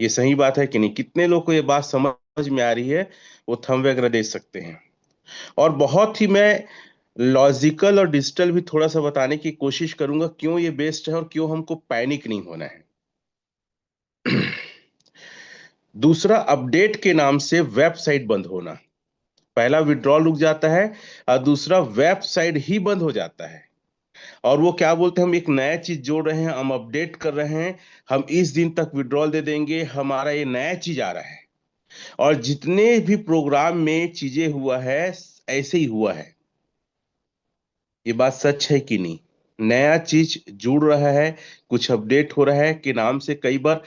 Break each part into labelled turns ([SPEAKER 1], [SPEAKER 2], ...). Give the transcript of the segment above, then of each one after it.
[SPEAKER 1] ये सही बात है कि नहीं? कितने लोग को ये बात समझ में आ रही है? वो थंब वगैरह दे सकते हैं। और बहुत ही मैं लॉजिकल और डिजिटल भी थोड़ा सा बताने की कोशिश करूंगा, क्यों ये बेस्ट है और क्यों हमको पैनिक नहीं होना है। दूसरा, अपडेट के नाम से वेबसाइट बंद होना। पहला, विड्रॉल रुक जाता है, और दूसरा, वेबसाइट ही बंद हो जाता है। और वो क्या बोलते हैं, हम एक नया चीज जोड़ रहे हैं, हम अपडेट कर रहे हैं, हम इस दिन तक विड्रॉल दे देंगे, हमारा ये नया चीज आ रहा है। और जितने भी प्रोग्राम में चीजें हुआ है, ऐसे ही हुआ है। ये बात सच है कि नहीं? नया चीज जुड़ रहा है, कुछ अपडेट हो रहा है के नाम से कई बार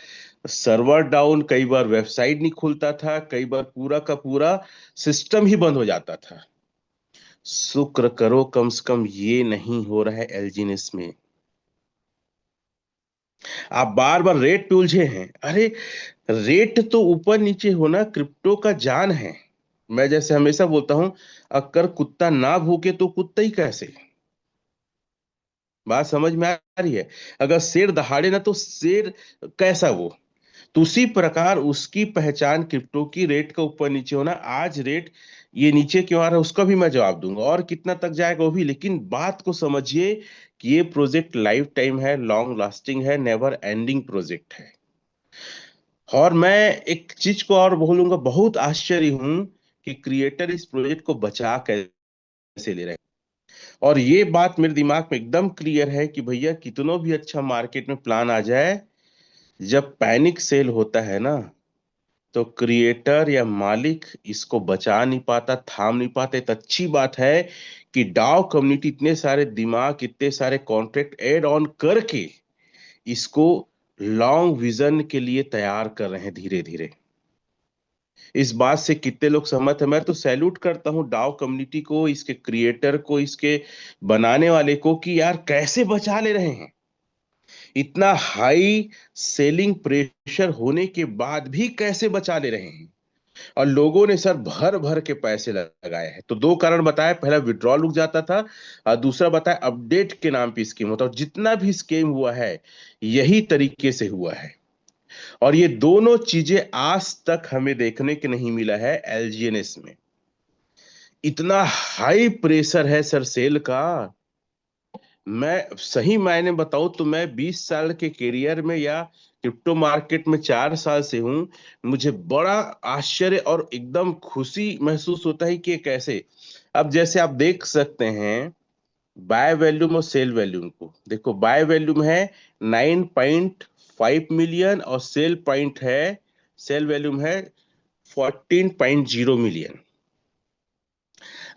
[SPEAKER 1] सर्वर डाउन, कई बार वेबसाइट नहीं खुलता था, कई बार पूरा का पूरा सिस्टम ही बंद हो जाता था। शुक्र करो कम से कम ये नहीं हो रहा है एलजीनेस में। आप बार बार रेट पे उलझे हैं। अरे, रेट तो ऊपर नीचे होना क्रिप्टो का जान है। मैं जैसे हमेशा बोलता हूं, अगर कुत्ता ना भूके तो कुत्ता ही कैसे। बात समझ में आ रही है? अगर शेर दहाड़े ना तो शेर कैसा वो। तो उसी प्रकार उसकी पहचान क्रिप्टो की रेट का ऊपर नीचे होना। आज रेट ये नीचे क्यों आ रहा है उसका भी मैं जवाब दूंगा, और कितना तक जाएगा वो भी। लेकिन बात को समझिए कि ये प्रोजेक्ट लाइफ टाइम है, लॉन्ग लास्टिंग है, नेवर एंडिंग प्रोजेक्ट है। और मैं एक चीज को और बोलूंगा, बहुत आश्चर्य हूं कि क्रिएटर इस प्रोजेक्ट को बचा कैसे ले रहे हैं। और ये बात मेरे दिमाग में एकदम क्लियर है कि भैया, कितनों भी अच्छा मार्केट में प्लान आ जाए, जब पैनिक सेल होता है ना, तो क्रिएटर या मालिक इसको बचा नहीं पाता, थाम नहीं पाता। तो अच्छी बात है कि डाउ कम्युनिटी इतने सारे दिमाग, इतने सारे कॉन्ट्रैक्ट ऐड ऑन करके इसको लॉन्ग विजन के लिए तैयार कर रहे हैं धीरे धीरे। इस बात से कितने लोग सहमत है? मैं तो सैल्यूट करता हूँ डाउ कम्युनिटी को, इसके क्रिएटर को, इसके बनाने वाले को, कि यार कैसे बचा ले रहे हैं। इतना हाई सेलिंग प्रेशर होने के बाद भी कैसे बचा ले रहे हैं। और लोगों ने सर भर भर के पैसे लगाए हैं। तो दो कारण बताए, पहला विड्रॉल रुक जाता था, और दूसरा बताया अपडेट के नाम पे स्कीम होता। और जितना भी स्कीम हुआ है, यही तरीके से हुआ है। और ये दोनों चीजें आज तक हमें देखने के नहीं मिला है एलजीएनएस में। इतना हाई प्रेशर है सर सेल का। मैं सही मायने बताऊं तो मैं 20 साल के करियर में या क्रिप्टो मार्केट में 4 साल से हूं। मुझे बड़ा आश्चर्य और एकदम खुशी महसूस होता है कि ये कैसे। अब जैसे आप देख सकते हैं, बाय वैल्यूम और सेल वैल्यूम को देखो। बाय वैल्यूम है 9.5 मिलियन, और सेल वैल्यूम है 14.0 मिलियन।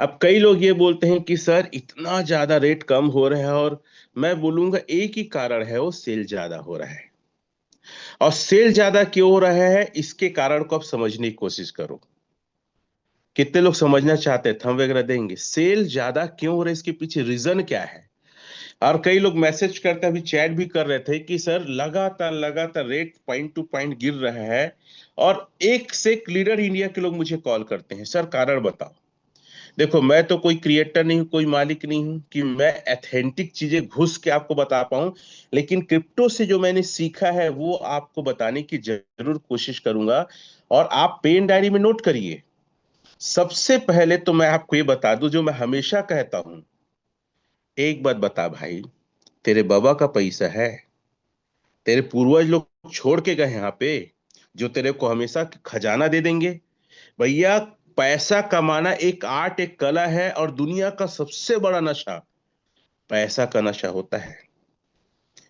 [SPEAKER 1] अब कई लोग ये बोलते हैं कि सर इतना ज्यादा रेट कम हो रहा है, और मैं बोलूंगा एक ही कारण है, वो सेल ज्यादा हो रहा है। और सेल ज्यादा क्यों हो रहा है, इसके कारण को आप समझने की कोशिश करो। कितने लोग समझना चाहते हैं? थंब वगैरह देंगे। सेल ज्यादा क्यों हो रहा है, इसके पीछे रीजन क्या है? और कई लोग मैसेज करते, अभी चैट भी कर रहे थे कि सर लगातार लगातार रेट पॉइंट टू पॉइंट गिर रहा है। और एक से एक लीडर इंडिया के लोग मुझे कॉल करते हैं, सर कारण बताओ। देखो, मैं तो कोई क्रिएटर नहीं हूं, कोई मालिक नहीं हूं कि मैं एथेंटिक चीजें घुस के आपको बता पाऊं। लेकिन क्रिप्टो से जो मैंने सीखा है वो आपको बताने की जरूर कोशिश करूंगा। और आप पेन डायरी में नोट करिए। सबसे पहले तो मैं आपको ये बता दूं, जो मैं हमेशा कहता हूं, एक बात बता भाई, तेरे बाबा का पैसा है, तेरे पूर्वज लोग छोड़ के गए यहाँ पे, जो तेरे को हमेशा खजाना दे देंगे। भैया, पैसा कमाना एक आर्ट, एक कला है, और दुनिया का सबसे बड़ा नशा पैसा का नशा होता है।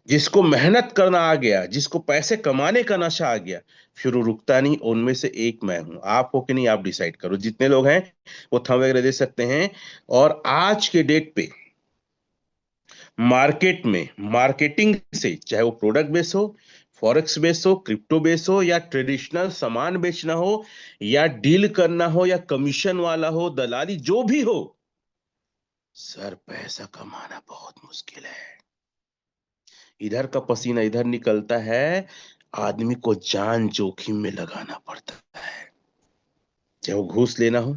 [SPEAKER 1] जिसको मेहनत करना आ गया, जिसको पैसे कमाने का नशा आ गया, फिर वो रुकता नहीं। उनमें से एक मैं हूं। आप हो कि नहीं, आप डिसाइड करो। जितने लोग हैं वो थंब वगैरह दे सकते हैं। और आज के डेट पे मार्केट में मार्केटिंग से, चाहे वो प्रोडक्ट बेस हो, फॉरेक्स बेस हो, क्रिप्टो बेस हो, या ट्रेडिशनल सामान बेचना हो, या डील करना हो, या कमीशन वाला हो, दलाली जो भी हो, सर पैसा कमाना बहुत मुश्किल है। इधर का पसीना इधर निकलता है। आदमी को जान जोखिम में लगाना पड़ता है। चाहे वो घूस लेना हो,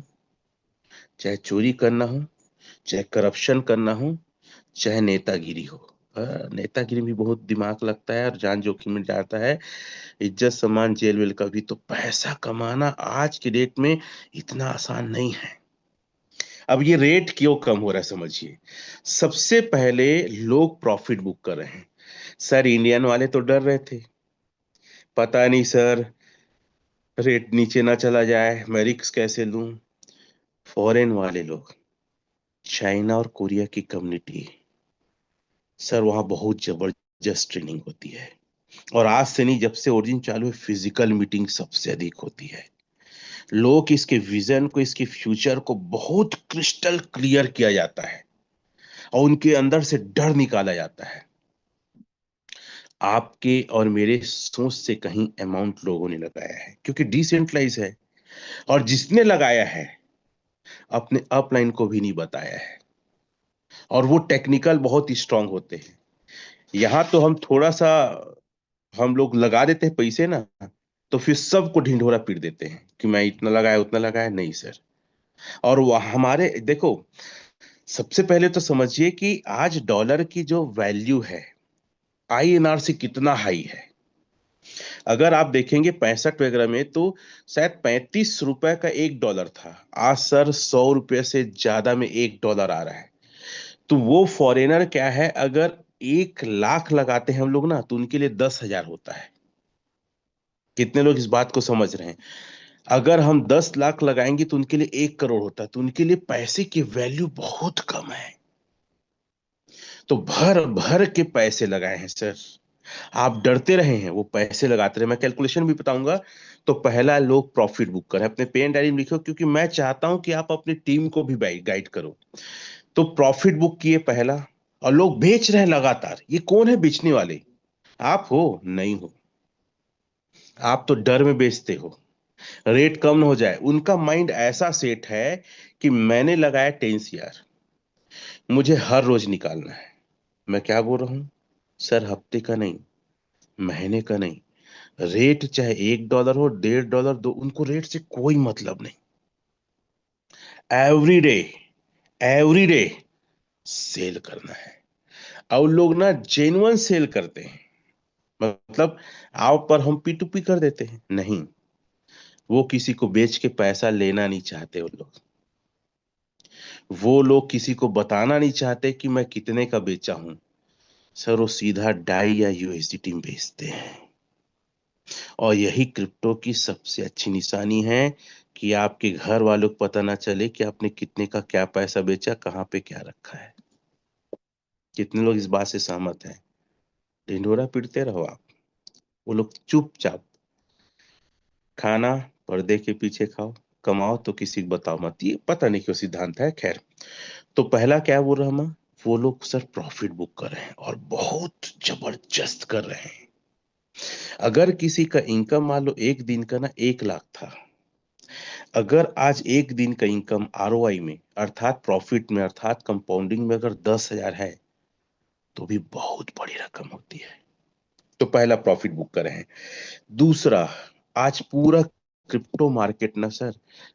[SPEAKER 1] चाहे चोरी करना हो, चाहे करप्शन करना हो, चाहे नेतागिरी हो। नेतागिरी भी बहुत दिमाग लगता है और जान जोखिम में जाता है। इज्जत सम्मान जेल वेल का भी। तो पैसा कमाना आज की डेट में इतना आसान नहीं है। अब ये रेट क्यों कम हो रहा है समझिए। सबसे पहले लोग प्रॉफिट बुक कर रहे हैं। सर इंडियन वाले तो डर रहे थे, पता नहीं सर रेट नीचे ना चला जाए, मैं रिस्क कैसे लूं। फॉरेन वाले लोग, चाइना और कोरिया की कम्युनिटी, सर वहां बहुत जबरदस्त ट्रेनिंग होती है। और आज से नहीं, जब से ओरिजिन चालू है फिजिकल मीटिंग सबसे अधिक होती है। लोग इसके विजन को, इसके फ्यूचर को बहुत क्रिस्टल क्लियर किया जाता है और उनके अंदर से डर निकाला जाता है। आपके और मेरे सोच से कहीं अमाउंट लोगों ने लगाया है क्योंकि डिसेंट्रलाइज है। और जिसने लगाया है अपने अपलाइन को भी नहीं बताया है। और वो टेक्निकल बहुत ही स्ट्रांग होते हैं। यहाँ तो हम थोड़ा सा, हम लोग लगा देते हैं पैसे ना, तो फिर सबको ढिंढोरा पीट देते हैं कि मैं इतना लगाया उतना लगाया। नहीं सर। और वह हमारे देखो, सबसे पहले तो समझिए कि आज डॉलर की जो वैल्यू है आईएनआर से कितना हाई है। अगर आप देखेंगे 65 वगैरह में तो शायद 35 रुपए का $1 था। आज सर 100 रुपए से ज्यादा में $1 आ रहा है। तो वो फॉरेनर क्या है, अगर 1 लाख लगाते हैं हम लोग ना, तो उनके लिए 10,000 होता है। कितने लोग इस बात को समझ रहे हैं। अगर हम 10 लाख लगाएंगे तो उनके लिए 1 करोड़ होता है। तो उनके लिए पैसे की वैल्यू बहुत कम है। तो भर भर के पैसे लगाए हैं सर। आप डरते रहे हैं, वो पैसे लगाते रहे। मैं कैलकुलेशन भी बताऊंगा। तो पहला, लोग प्रॉफिट बुक करें, अपने पेन डायरी में लिखो, क्योंकि मैं चाहता हूं कि आप अपनी टीम को भी गाइड करो। तो प्रॉफिट बुक किए पहला। और लोग बेच रहे हैं लगातार। ये कौन है बेचने वाले? आप हो? नहीं हो। आप तो डर में बेचते हो, रेट कम न हो जाए। उनका माइंड ऐसा सेट है कि मैंने लगाया 10 CR, मुझे हर रोज निकालना है। मैं क्या बोल रहा हूं सर? हफ्ते का नहीं, महीने का नहीं, रेट चाहे $1 हो, $1.5 दो, उनको रेट से कोई मतलब नहीं। Every day, every day sale करना है। और लोग ना जेन्युइन सेल करते हैं। मतलब आप पर हम P2P कर देते हैं? नहीं। वो किसी को बेच के पैसा लेना नहीं चाहते। वो लोग किसी को बताना नहीं चाहते कि मैं कितने का बेचा हूं। सर वो सीधा डाई या यूएसडीटी में बेचते हैं। और यही क्रिप्टो की सबसे अच्छी निशानी है कि आपके घर वालों को पता ना चले कि आपने कितने का क्या पैसा बेचा, कहाँ पे क्या रखा है। कितने लोग इस बात से सहमत हैं? ढिंढोरा पीटते रहो आप, वो लोग चुपचाप। खाना पर्दे के पीछे खाओ, कमाओ तो किसी को बताओ मत। ये पता नहीं क्यों सिद्धांत है, खैर। तो पहला क्या बोल रहा मैं, वो लोग सर प्रॉफिट बुक कर रहे हैं और बहुत जबरदस्त कर रहे हैं। अगर किसी का इनकम मान लो एक दिन का ना 1 लाख था, अगर आज एक दिन का इनकम आरओआई में अर्थात प्रॉफिट में अर्थात कंपाउंडिंग में अगर 10,000 है, तो भी बहुत बड़ी रकम होती है। तो पहला प्रॉफिट बुक कर रहे हैं। दूसरा, आज पूरा क्रिप्टो मार्केट ना सर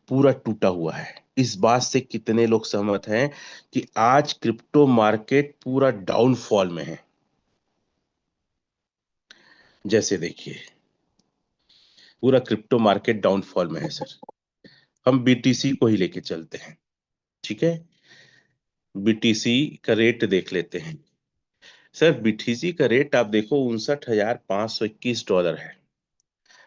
[SPEAKER 1] पूरा टूटा हुआ है। इस बात से कितने लोग सहमत हैं कि आज क्रिप्टो मार्केट पूरा डाउनफॉल में है? जैसे देखिए, पूरा क्रिप्टो मार्केट डाउनफॉल में है सर। हम बीटीसी को ही लेके चलते हैं, ठीक है। बीटीसी का रेट देख लेते हैं। सर बीटीसी का रेट आप देखो, $59,521 है।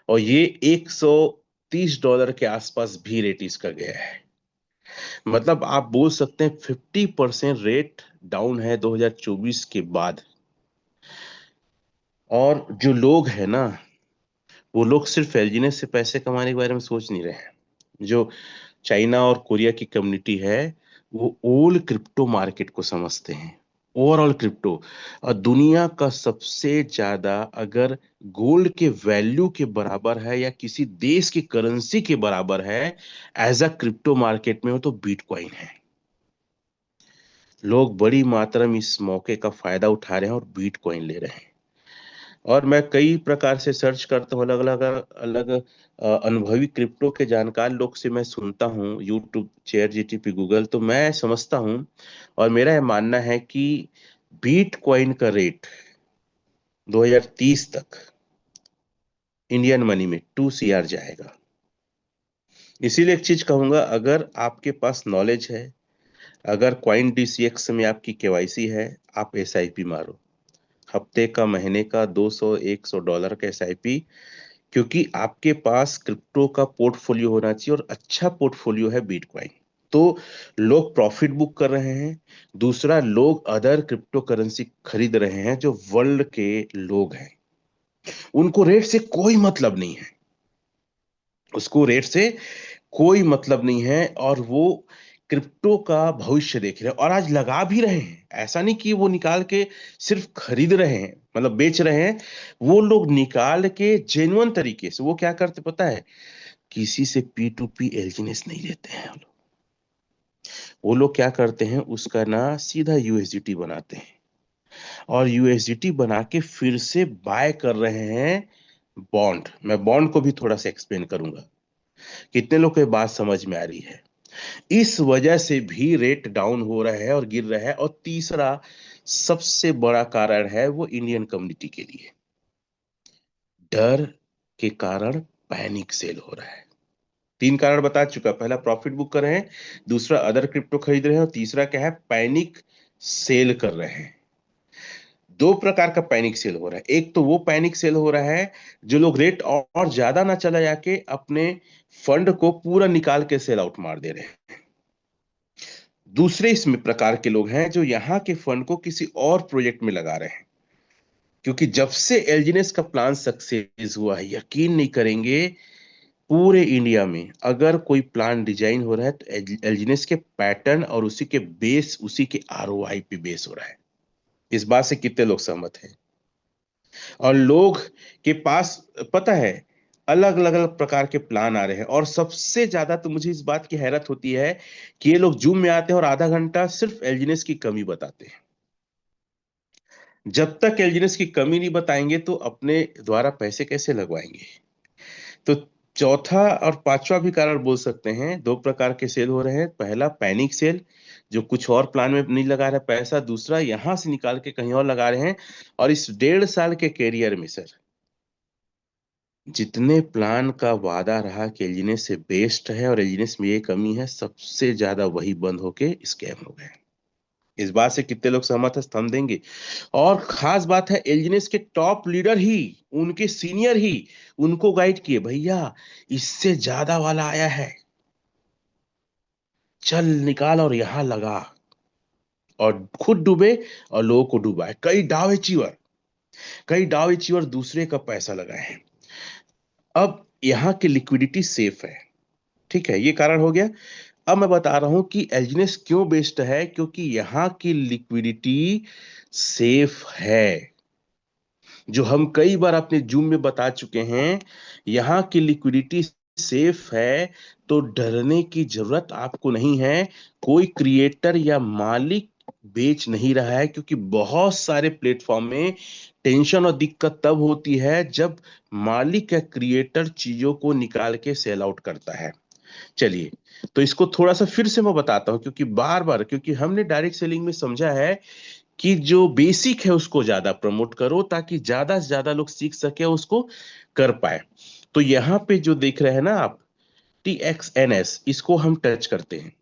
[SPEAKER 1] और ये $130 के आसपास भी रेट इसका गया है। मतलब आप बोल सकते हैं 50% रेट डाउन है 2024 के बाद। और जो लोग हैं ना, वो लोग सिर्फ एलजीनेस से पैसे कमाने के बारे में सोच नहीं रहे हैं। जो चाइना और कोरिया की कम्युनिटी है, वो ओल क्रिप्टो मार्केट को समझते हैं। ओवरऑल क्रिप्टो, और दुनिया का सबसे ज्यादा अगर गोल्ड के वैल्यू के बराबर है या किसी देश की करेंसी के बराबर है एज अ क्रिप्टो मार्केट में, हो तो बिटकॉइन है। लोग बड़ी मात्रा में इस मौके का फायदा उठा रहे हैं और बिटकॉइन ले रहे हैं। और मैं कई प्रकार से सर्च करता हूँ, अलग अलग अलग अनुभवी क्रिप्टो के जानकार लोग से मैं सुनता हूँ, यूट्यूब, चैट जीटीपी, गूगल, तो मैं समझता हूँ। और मेरा यह मानना है कि बिटकॉइन का रेट 2030 तक इंडियन मनी में 2 CR जाएगा। इसीलिए एक चीज कहूंगा, अगर आपके पास नॉलेज है, अगर कॉइन DCX में आपकी KYC है, आप SIP मारो। हफ्ते का, महीने का, 200 100 डॉलर का SIP। क्योंकि आपके पास क्रिप्टो का पोर्टफोलियो होना चाहिए, और अच्छा पोर्टफोलियो है बिटकॉइन। तो लोग प्रॉफिट बुक कर रहे हैं। दूसरा, लोग अदर क्रिप्टो करेंसी खरीद रहे हैं जो वर्ल्ड के लोग हैं। उनको रेट से कोई मतलब नहीं है, उसको रेट से कोई मतलब नहीं है, और वो क्रिप्टो का भविष्य देख रहे हैं और आज लगा भी रहे हैं। ऐसा नहीं कि वो निकाल के सिर्फ खरीद रहे हैं, मतलब बेच रहे हैं। वो लोग निकाल के जेन्युइन तरीके से वो क्या करते पता है, किसी से P2P एलजीनेस नहीं लेते हैं। वो लोग क्या करते हैं, उसका ना सीधा USDT बनाते हैं, और USDT बना के फिर से बाय कर रहे हैं बॉन्ड। मैं बॉन्ड को भी थोड़ा सा एक्सप्लेन करूंगा, कितने लोग को ये बात समझ में आ रही है। इस वजह से भी रेट डाउन हो रहा है और गिर रहा है। और तीसरा सबसे बड़ा कारण है वो इंडियन कम्युनिटी के लिए, डर के कारण पैनिक सेल हो रहा है। 3 कारण बता चुका, पहला प्रॉफिट बुक कर रहे हैं, दूसरा अदर क्रिप्टो खरीद रहे हैं, और तीसरा क्या है, पैनिक सेल कर रहे हैं। 2 प्रकार का पैनिक सेल हो रहा है। एक तो वो पैनिक सेल हो रहा है जो लोग रेट और ज्यादा ना चला जाके अपने फंड को पूरा निकाल के सेल आउट मार दे रहे हैं। दूसरे इसमें प्रकार के लोग हैं जो यहाँ के फंड को किसी और प्रोजेक्ट में लगा रहे हैं। क्योंकि जब से एलजीनेस का प्लान सक्सेस हुआ है, यकीन नहीं करेंगे, पूरे इंडिया में अगर कोई प्लान डिजाइन हो रहा है तो एलजीनेस के पैटर्न और उसी के बेस, उसी के ROI पे बेस हो रहा है। इस बात से कितने लोग सहमत हैं? और लोग के पास पता है अलग अलग प्रकार के प्लान आ रहे हैं। और सबसे ज्यादा तो मुझे इस बात की हैरत होती है कि ये लोग जूम में आते हैं और आधा घंटा सिर्फ एलजीनेस की कमी बताते हैं। जब तक एलजीनेस की कमी नहीं बताएंगे तो अपने द्वारा पैसे कैसे लगवाएंगे? तो चौथा और पांचवा भी कारण बोल सकते हैं, 2 प्रकार के सेल हो रहे हैं। पहला पैनिक सेल, जो कुछ और प्लान में नहीं लगा रहा है पैसा, दूसरा यहां से निकाल के कहीं और लगा रहे हैं। और इस 1.5 साल के कैरियर में सर, जितने प्लान का वादा रहा कि एलिजिनेस से बेस्ट है और एलिजिनेस में ये कमी है, सबसे ज्यादा वही बंद होके स्कैम हो गए। इस बात से कितने लोग सहमत है, स्तंभ देंगे? और खास बात है, एलिजिनेस के टॉप लीडर ही, उनके सीनियर ही उनको गाइड किए, भैया इससे ज्यादा वाला आया है, चल निकाल और यहां लगा। और खुद डूबे और लोगों को डूबाए। कई डाव एचीवर दूसरे का पैसा लगाए हैं। अब यहाँ की लिक्विडिटी सेफ है, ठीक है, ये कारण हो गया। अब मैं बता रहा हूं कि एलजीनेस क्यों बेस्ट है, क्योंकि यहाँ की लिक्विडिटी सेफ है। जो हम कई बार अपने जूम में बता चुके हैं, यहाँ की लिक्विडिटी सेफ है, तो डरने की जरूरत आपको नहीं है। कोई क्रिएटर या मालिक बेच नहीं रहा है, क्योंकि बहुत सारे प्लेटफॉर्म में टेंशन और दिक्कत तब होती है जब मालिक या क्रिएटर चीजों को निकाल के सेल आउट करता है। चलिए, तो इसको थोड़ा सा फिर से मैं बताता हूं, क्योंकि बार बार, क्योंकि हमने डायरेक्ट सेलिंग में समझा है कि जो बेसिक है उसको ज्यादा प्रमोट करो, ताकि ज्यादा से ज्यादा लोग सीख सके, उसको कर पाए। तो यहाँ पे जो देख रहे हैं ना आप, TXNS, इसको हम टच करते हैं।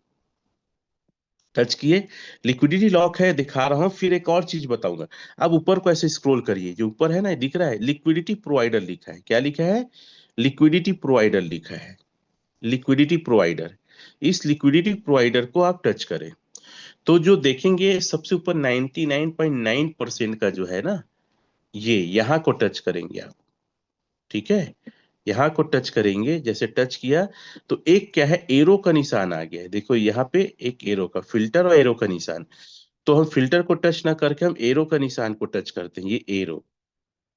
[SPEAKER 1] टच किए, लिक्विडिटी लॉक है, दिखा रहा हूं। फिर एक और चीज बताऊंगा। अब ऊपर को ऐसे स्क्रॉल करिए, जो ऊपर है ना, दिख रहा है लिक्विडिटी प्रोवाइडर लिखा है। क्या लिखा है? लिक्विडिटी प्रोवाइडर लिखा है। लिक्विडिटी प्रोवाइडर, इस लिक्विडिटी प्रोवाइडर को आप टच करें तो जो देखेंगे सबसे ऊपर 99.9% का जो है ना, ये यहाँ को टच करेंगे आप, ठीक है। यहाँ को टच करेंगे, जैसे टच किया तो एक क्या है, एरो का निशान आ गया है। देखो यहाँ पे एक एरो का फिल्टर और एरो का निशान। तो हम फिल्टर को टच ना करके हम एरो का निशान को टच करते हैं, ये एरो,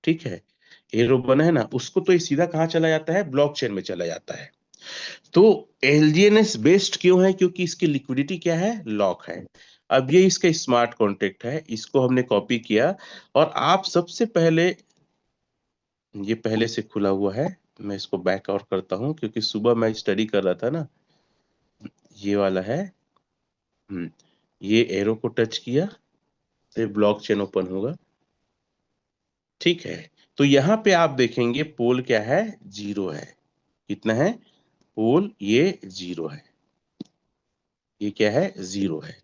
[SPEAKER 1] ठीक है। एरो बना है ना, उसको तो ये सीधा कहाँ चला जाता है, ब्लॉकचेन में चला जाता है। तो एलजीएनएस बेस्ड क्यों है? क्योंकि इसकी लिक्विडिटी क्या है, लॉक है। अब ये इसका स्मार्ट कॉन्ट्रैक्ट है, इसको हमने कॉपी किया। और आप सबसे पहले, ये पहले से खुला हुआ है, मैं इसको बैक आउट करता हूं, क्योंकि सुबह मैं स्टडी कर रहा था ना। ये वाला है। हम्म, ये एरो को टच किया, ये ब्लॉकचेन ओपन होगा। ठीक है, तो यहाँ पे आप देखेंगे पोल क्या है, 0 है। कितना है पोल, ये 0 है। ये क्या है, 0 है।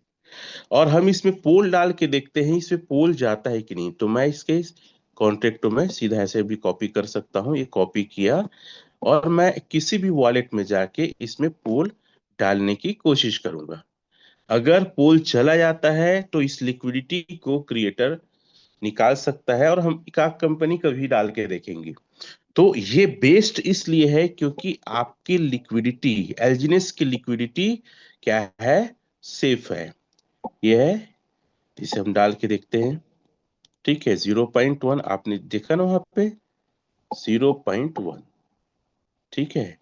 [SPEAKER 1] और हम इसमें पोल डाल के देखते हैं इसमें पोल जाता है कि नहीं। तो मैं इसके कॉन्ट्रैक्ट में सीधा ऐसे भी कॉपी कर सकता हूँ, ये कॉपी किया और मैं किसी भी वॉलेट में जाके इसमें पोल डालने की कोशिश करूंगा। अगर पोल चला जाता है तो इस लिक्विडिटी को क्रिएटर निकाल सकता है और हम का कंपनी कभी डाल के देखेंगे। तो ये बेस्ड इसलिए है क्योंकि आपकी लिक्विडिटी, एलजीनेस की लिक्विडिटी क्या है, सेफ है। ये है, इसे हम डाल के देखते हैं। ठीक है, 0.1 आपने देखा ना वहां पे, 0.1। ठीक है,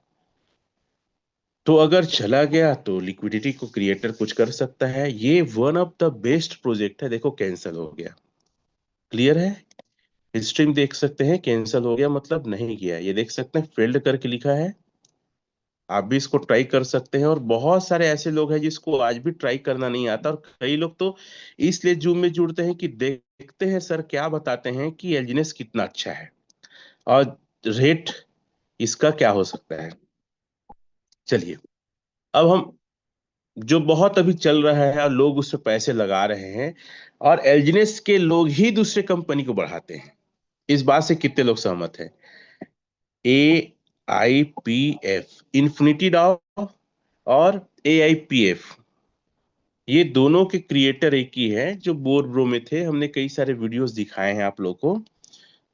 [SPEAKER 1] तो अगर चला गया तो लिक्विडिटी को क्रिएटर कुछ कर सकता है। ये one of the best project है। देखो कैंसिल हो गया, क्लियर है। हिस्ट्री में देख सकते हैं, कैंसिल हो गया मतलब नहीं गया। ये देख सकते हैं फेल्ड करके लिखा है। आप भी इसको ट्राई कर सकते हैं। और बहुत सारे ऐसे लोग हैं जिसको आज भी ट्राई करना नहीं आता, और कई लोग तो इसलिए जूम में जुड़ते हैं कि देखते हैं सर क्या बताते हैं कि एलजीनेस कितना अच्छा है और रेट इसका क्या हो सकता है। चलिए, अब हम जो बहुत अभी चल रहा है और लोग उस पर पैसे लगा रहे हैं, और एलजीनेस के लोग ही दूसरे कंपनी को बढ़ाते हैं। इस बात से कितने लोग सहमत हैं। AIPF, इन्फिनिटी डाउ और AIPF, ये दोनों के क्रिएटर एक ही है जो बोर ब्रो में थे। हमने कई सारे वीडियोस दिखाए हैं आप लोगों को।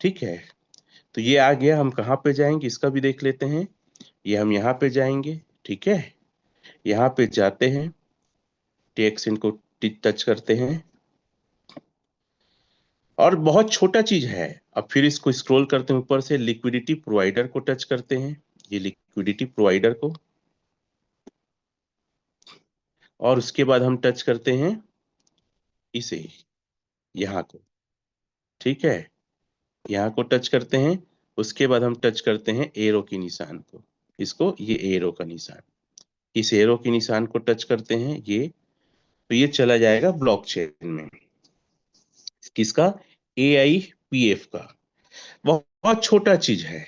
[SPEAKER 1] ठीक है, तो ये आ गया। हम कहाँ पे जाएंगे इसका भी देख लेते हैं। ये हम यहाँ पे जाएंगे। ठीक है, यहाँ पे जाते हैं, टेक्स्ट इनको टच करते हैं और बहुत छोटा चीज है। अब फिर इसको स्क्रॉल करते हैं ऊपर से, लिक्विडिटी प्रोवाइडर को टच करते हैं, ये लिक्विडिटी प्रोवाइडर को। और उसके बाद हम टच करते हैं इसे, यहाँ को। ठीक है, यहाँ को टच करते हैं। उसके बाद हम टच करते हैं एरो की निशान को, इसको, ये एरो का निशान, इस एरो की निशान को टच करते हैं ये। तो ये चला जाएगा ब्लॉकचेन में, किसका, AIPF का। बहुत बहुत छोटा चीज है,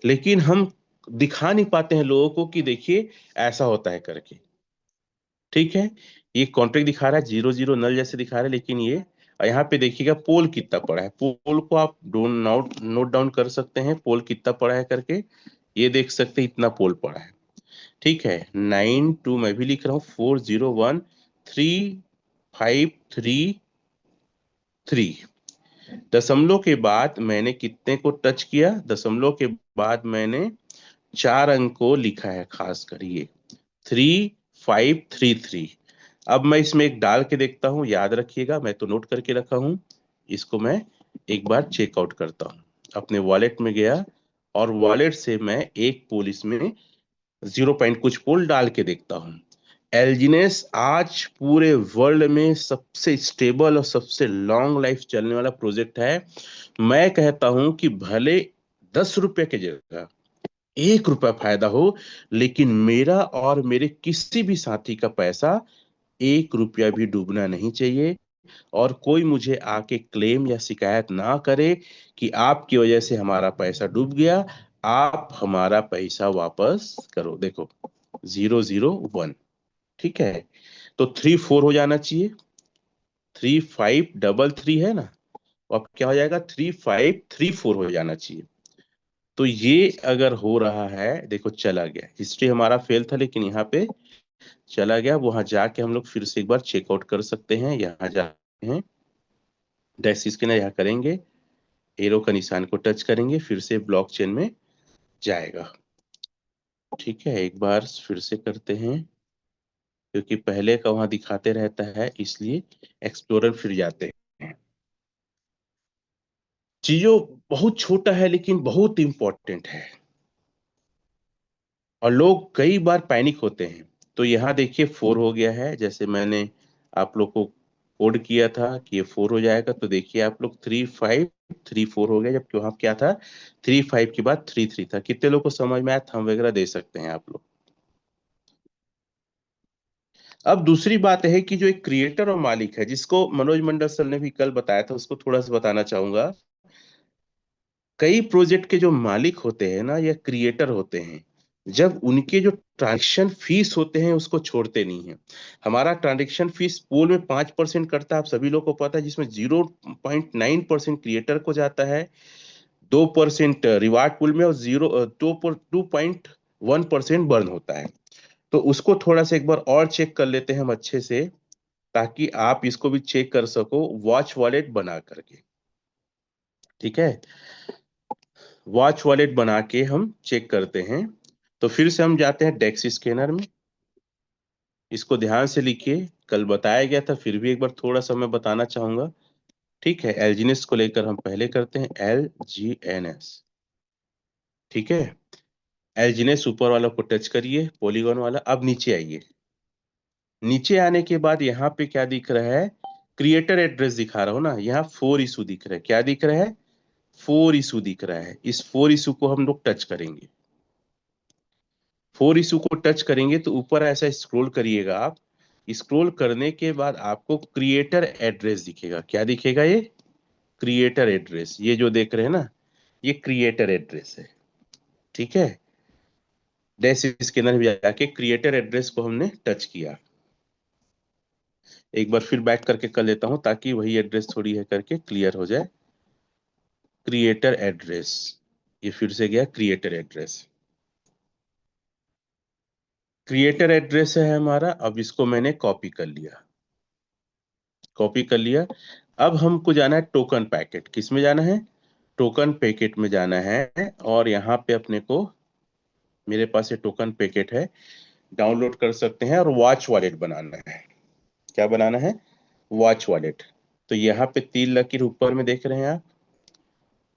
[SPEAKER 1] लेकिन हम दिखा नहीं पाते हैं लोगों को कि देखिए ऐसा होता है करके। ठीक है, ये कॉन्ट्रैक्ट दिखा रहा है 0 0 नल जैसे दिखा रहा है, लेकिन ये यहाँ पे देखिएगा पोल कितना पड़ा है। पोल को आप नोट डाउन कर सकते हैं, पोल कितना पड़ा है करके। ये देख सकते हैं इतना पोल पड़ा है। ठीक है, 9 2, मैं भी लिख रहा हूँ, 4013533। दशमलव के बाद मैंने कितने को टच किया, दशमलव के बाद मैंने 4 अंक को लिखा है, खास कर ये 3533। अब मैं इसमें एक डाल के देखता हूं, याद रखिएगा मैं तो नोट करके रखा हूं। इसको मैं एक बार चेकआउट करता हूं। अपने वॉलेट में गया और वॉलेट से मैं एक पोल इसमें 0 कुछ पोल डाल के देखता हूं। एल्जिनेस आज पूरे वर्ल्ड में सबसे स्टेबल और सबसे लॉन्ग लाइफ चलने वाला प्रोजेक्ट है। मैं कहता हूं कि भले 10 रुपए की जगह 1 रुपया फायदा हो, लेकिन मेरा और मेरे किसी भी साथी का पैसा 1 रुपया भी डूबना नहीं चाहिए। और कोई मुझे आके क्लेम या शिकायत ना करे कि आपकी वजह से हमारा पैसा डूब गया। आप हमारा पैसा वापस करो। देखो 0 0 1। ठीक है, तो 3 4 हो जाना चाहिए। 3533 है ना, अब क्या हो जाएगा, 3534 हो जाना चाहिए। तो ये अगर हो रहा है, देखो चला गया। हिस्ट्री हमारा फेल था लेकिन यहाँ पे चला गया। वहां जाके हम लोग फिर से एक बार चेकआउट कर सकते हैं। यहाँ जाते हैं, डैश स्कैन यहाँ करेंगे, एरो का निशान को टच करेंगे, फिर से ब्लॉकचेन में जाएगा। ठीक है, एक बार फिर से करते हैं, क्योंकि पहले का वहां दिखाते रहता है इसलिए एक्सप्लोरर फिर जाते हैं। चीजों बहुत छोटा है लेकिन बहुत इंपॉर्टेंट है, और लोग कई बार पैनिक होते हैं। तो यहाँ देखिए 4 हो गया है, जैसे मैंने आप लोग को कोड किया था कि ये 4 हो जाएगा। तो देखिए आप लोग 3534 हो गया, जबकि वहां क्या था, 35 के बाद 33 था। कितने लोग को समझ में आया, थंब वगैरह दे सकते हैं आप लोग। अब दूसरी बात है कि जो एक क्रिएटर और मालिक है, जिसको मनोज मंडल सर ने भी कल बताया था, उसको थोड़ा सा बताना चाहूंगा। कई प्रोजेक्ट के जो मालिक होते हैं ना, या क्रिएटर होते हैं, जब उनके जो ट्रांजेक्शन फीस होते हैं उसको छोड़ते नहीं है। हमारा ट्रांजेक्शन फीस पूल में 5% करता है, आप सभी लोग को पता है, जिसमें 0.9% क्रिएटर को जाता है, 2% रिवार्ड पूल में, और 2.1% बर्न होता है। तो उसको थोड़ा सा एक बार और चेक कर लेते हैं हम अच्छे से, ताकि आप इसको भी चेक कर सको वॉच वॉलेट बना करके। ठीक है, वॉच वॉलेट बना के हम चेक करते हैं। तो फिर से हम जाते हैं डेक्स स्कैनर में। इसको ध्यान से लिखिए, कल बताया गया था, फिर भी एक बार थोड़ा सा मैं बताना चाहूंगा। ठीक है, एलजीएनएस को लेकर हम पहले करते हैं, LGNS। ठीक है, एलजीएनएस ऊपर वाला को टच करिए, पॉलीगॉन वाला। अब नीचे आइए। नीचे आने के बाद यहाँ पे क्या दिख रहा है, क्रिएटर एड्रेस दिखा रहा हूँ ना, यहाँ 4 इशू दिख रहा है। क्या दिख रहा है, 4 इशू दिख रहा है। इस 4 इशू को हम लोग टच करेंगे। 4 इशू को टच करेंगे तो ऊपर ऐसा स्क्रॉल करिएगा आप। स्क्रॉल करने के बाद आपको क्रिएटर एड्रेस दिखेगा। क्या दिखेगा, ये क्रिएटर एड्रेस, ये जो देख रहे हैं ना, ये क्रिएटर एड्रेस है। ठीक है, डैश स्कैनर में जाके क्रिएटर एड्रेस को हमने टच किया। एक बार फिर बैक करके कर लेता हूं, ताकि वही एड्रेस थोड़ी है करके क्लियर हो जाए। क्रिएटर एड्रेस, ये फिर से गया क्रिएटर एड्रेस। क्रिएटर एड्रेस है हमारा। अब इसको मैंने कॉपी कर लिया, कॉपी कर लिया। अब हमको जाना है टोकन पैकेट। किस में जाना है, टोकन पैकेट में जाना है। और यहाँ पे अपने को, मेरे पास ये टोकन पैकेट है, डाउनलोड कर सकते हैं। और वॉच वॉलेट बनाना है। क्या बनाना है, वॉच वॉलेट। तो यहाँ पे 3 लकीर ऊपर में देख रहे हैं आप,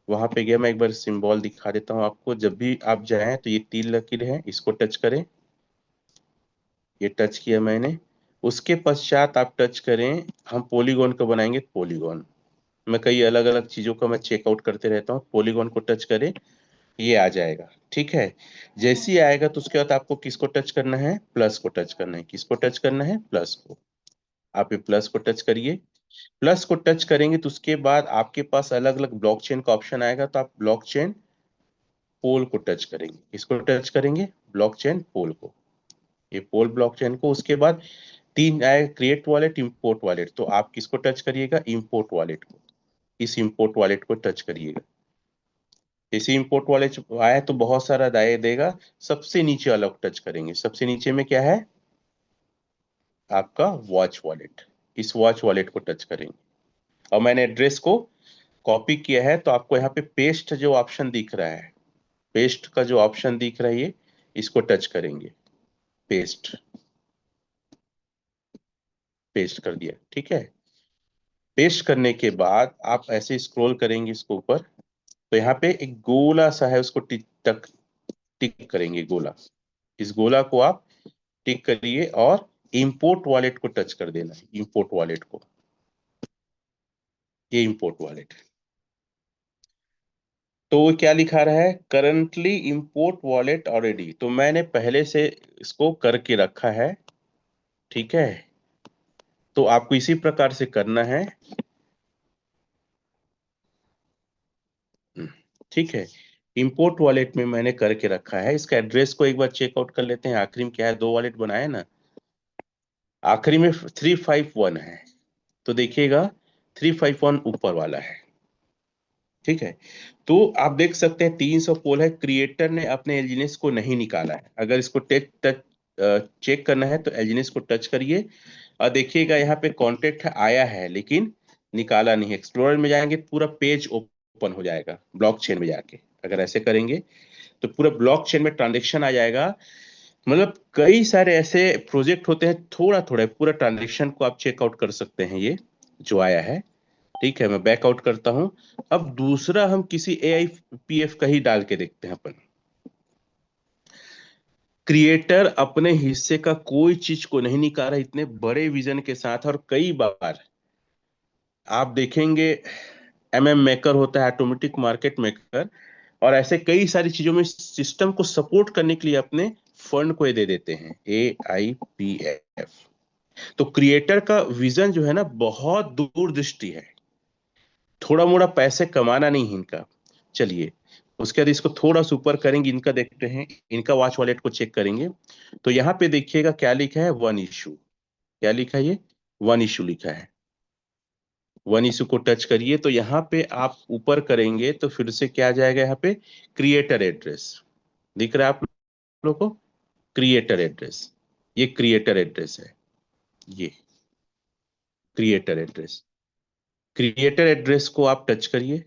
[SPEAKER 1] वहां पे गया। मैं एक बार सिंबल दिखा देता हूँ आपको। जब भी आप जाएं तो ये 3 लकीर है, इसको टच करें। ये टच किया मैंने। उसके पश्चात आप टच करें, हम पॉलीगॉन को बनाएंगे, पॉलीगॉन। मैं कई अलग अलग चीजों का मैं चेकआउट करते रहता हूँ। पॉलीगॉन को टच करें, ये आ जाएगा। ठीक है, जैसे ही आएगा तो उसके बाद आपको किसको टच करना है, प्लस को टच करना है। किसको टच करना है, प्लस को। आप ये प्लस को टच करिए। प्लस को टच करेंगे तो उसके बाद आपके पास अलग अलग ब्लॉकचेन का ऑप्शन आएगा। तो आप ब्लॉकचेन पोल को टच करेंगे। किसको टच करेंगे, ब्लॉकचेन पोल को। ये पोल ब्लॉकचेन को। उसके बाद 3 आए, क्रिएट वॉलेट, इंपोर्ट वॉलेट। तो आप किसको टच करिएगा, इंपोर्ट वॉलेट को। इस इंपोर्ट वॉलेट को टच करिएगा। जैसे इंपोर्ट वॉलेट आया तो बहुत सारा दाए देगा। सबसे नीचे वाला को टच करेंगे। सबसे नीचे में क्या है, आपका वॉच वॉलेट। इस वॉच वॉलेट को टच करेंगे। और मैंने एड्रेस को कॉपी किया है, तो आपको यहाँ पे पेस्ट जो ऑप्शन दिख रहा है, पेस्ट का जो ऑप्शन दिख रहा है, ये इसको टच करेंगे। पेस्ट, पेस्ट कर दिया। ठीक है, पेस्ट करने के बाद आप ऐसे स्क्रॉल करेंगे इसको ऊपर, तो यहाँ पे एक गोला सा है, उसको टिक टक टिक करेंगे, गोला। इस गोला को आप टिक करिए और इंपोर्ट वॉलेट को टच कर देना है। इंपोर्ट वॉलेट को, ये इंपोर्ट वॉलेट। तो वो क्या लिखा रहा है, करंटली इंपोर्ट वॉलेट ऑलरेडी। तो मैंने पहले से इसको करके रखा है। ठीक है, तो आपको इसी प्रकार से करना है। ठीक है, इंपोर्ट वॉलेट में मैंने करके रखा है। इसका एड्रेस को एक बार चेकआउट कर लेते हैं। आखिरी में क्या है, 2 वॉलेट बनाए ना, आखिरी में 351 है। तो देखिएगा 351 ऊपर वाला है। ठीक है, तो आप देख सकते हैं 300 पोल है। क्रिएटर ने अपने एलजीनेस को नहीं निकाला है। अगर इसको टच टच चेक करना है तो एलजीनेस को टच करिए, और देखिएगा यहाँ पे कॉन्टेक्ट आया है, लेकिन निकाला नहीं। एक्सप्लोरर में जाएंगे तो पूरा पेज ओपन हो जाएगा ब्लॉकचेन में जाके। अगर ऐसे करेंगे तो पूरा ब्लॉकचेन में ट्रांजेक्शन आ जाएगा। मतलब कई सारे ऐसे प्रोजेक्ट होते हैं, थोड़ा थोड़ा पूरा ट्रांजेक्शन को आप चेकआउट कर सकते हैं, ये जो आया है। ठीक है, मैं बैकआउट करता हूं। अब दूसरा हम किसी AIPF का ही डाल के देखते हैं अपन। क्रिएटर अपने हिस्से का कोई चीज को नहीं निकाला, इतने बड़े विजन के साथ। और कई बार आप देखेंगे MM मेकर होता है, ऑटोमेटिक मार्केट मेकर, और ऐसे कई सारी चीजों में सिस्टम को सपोर्ट करने के लिए अपने फंड को ये दे देते हैं, AIPF। तो क्रिएटर का विजन जो है ना बहुत दूरदृष्टि है, थोड़ा मोड़ा पैसे कमाना नहीं है इनका। चलिए, उसके बाद इसको थोड़ा सा ऊपर करेंगे, इनका देखते हैं, इनका वॉच वॉलेट को चेक करेंगे। तो यहाँ पे देखिएगा क्या लिखा है, वन इशू। क्या लिखा है ये, वन इशू लिखा है। वन इशू को टच करिए तो यहाँ पे आप ऊपर करेंगे तो फिर से क्या आ जाएगा, यहाँ पे क्रिएटर एड्रेस दिख रहा है आप लोग को, क्रिएटर एड्रेस। ये क्रिएटर एड्रेस है, ये क्रिएटर एड्रेस। क्रिएटर एड्रेस को आप टच करिए।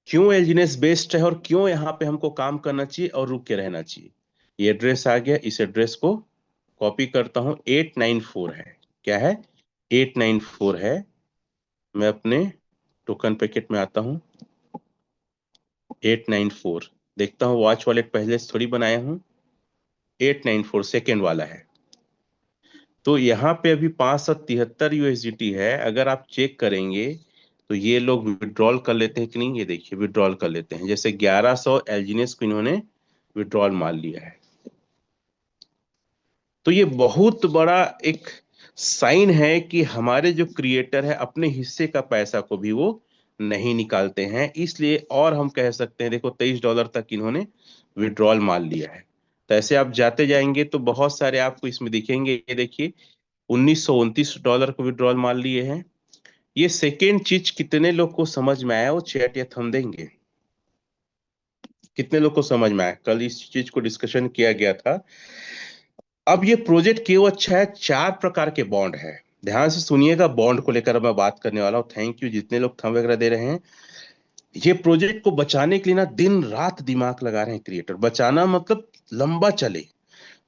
[SPEAKER 1] क्यों एलजीनेस बेस्ड है और क्यों यहाँ पे हमको काम करना चाहिए और रुक के रहना चाहिए। ये एड्रेस आ गया, इस एड्रेस को कॉपी करता हूं, 894 है। क्या है, 894 है। मैं अपने टोकन पैकेट में आता हूं, 894 देखता हूं, वॉच वॉलेट पहले से थोड़ी बनाया हूं, 894 सेकेंड वाला है। तो यहाँ पे अभी 573 यूएसडीटी है। अगर आप चेक करेंगे तो ये लोग विड्रॉल कर लेते हैं कि नहीं, ये देखिए विड्रॉल कर लेते हैं। जैसे 1100 एलजीनेस को इन्होंने विड्रॉल मान लिया है। तो ये बहुत बड़ा एक साइन है कि हमारे जो क्रिएटर है अपने हिस्से का पैसा को भी वो नहीं निकालते हैं, इसलिए और हम कह सकते हैं देखो $23 तक इन्होंने विड्रॉल मान लिया है। तो ऐसे आप जाते जाएंगे तो बहुत सारे आपको इसमें दिखेंगे। ये देखिए $1929 को विड्रॉल मान लिए हैं। ये सेकेंड चीज कितने लोग को समझ में आया, वो चैट या थम देंगे। कितने लोग को समझ में आया, कल इस चीज को डिस्कशन किया गया था। अब ये प्रोजेक्ट क्यों अच्छा है, चार प्रकार के बॉन्ड है। ध्यान से सुनिएगा, बॉन्ड को लेकर मैं बात करने वाला हूँ। थैंक यू जितने लोग थंब वगैरह दे रहे हैं। ये प्रोजेक्ट को बचाने के लिए ना दिन रात दिमाग लगा रहे हैं क्रिएटर। बचाना मतलब लंबा चले